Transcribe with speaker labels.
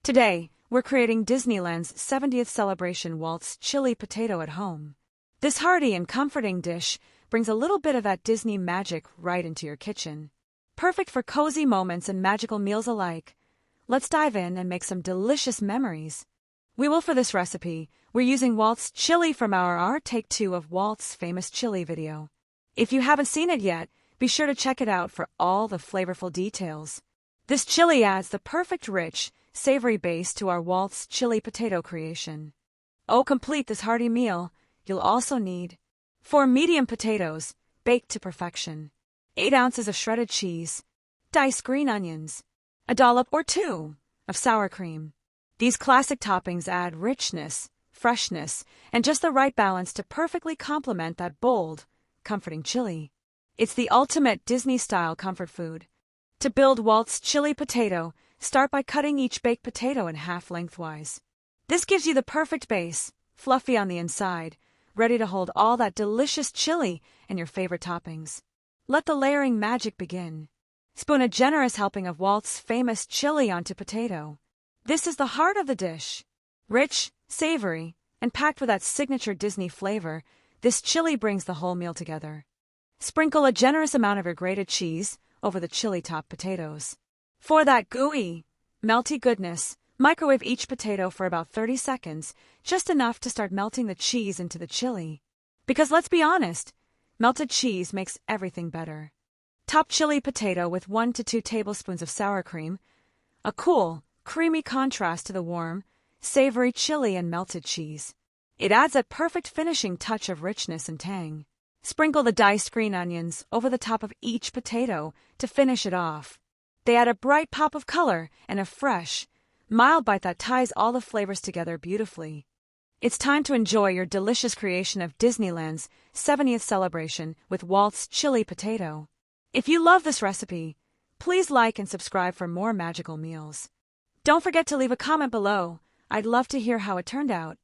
Speaker 1: Today, we're creating Disneyland's 70th celebration Walt's chili potato at home. This hearty and comforting dish brings a little bit of that Disney magic right into your kitchen. Perfect for cozy moments and magical meals alike. Let's dive in and make some delicious memories. For this recipe, we're using Walt's chili from our Take 2 of Walt's famous chili video. If you haven't seen it yet, be sure to check it out for all the flavorful details. This chili adds the perfect rich, savory base to our Walt's chili potato creation. Complete this hearty meal, you'll also need 4 medium potatoes, baked to perfection, 8 ounces of shredded cheese, diced green onions, a dollop or 2 of sour cream. These classic toppings add richness, freshness, and just the right balance to perfectly complement that bold, comforting chili. It's the ultimate Disney-style comfort food. To build Walt's chili potato, start by cutting each baked potato in half lengthwise. This gives you the perfect base, fluffy on the inside, ready to hold all that delicious chili and your favorite toppings. Let the layering magic begin. Spoon a generous helping of Walt's famous chili onto potato. This is the heart of the dish. Rich, savory, and packed with that signature Disney flavor, this chili brings the whole meal together. Sprinkle a generous amount of your grated cheese over the chili-topped potatoes. For that gooey, melty goodness, microwave each potato for about 30 seconds, just enough to start melting the cheese into the chili. Because let's be honest, melted cheese makes everything better. Top chili potato with 1 to 2 tablespoons of sour cream, a cool, creamy contrast to the warm, savory chili and melted cheese. It adds a perfect finishing touch of richness and tang. Sprinkle the diced green onions over the top of each potato to finish it off. They add a bright pop of color and a fresh, mild bite that ties all the flavors together beautifully. It's time to enjoy your delicious creation of Disneyland's 70th celebration with Walt's chili potato. If you love this recipe, please like and subscribe for more magical meals. Don't forget to leave a comment below. I'd love to hear how it turned out.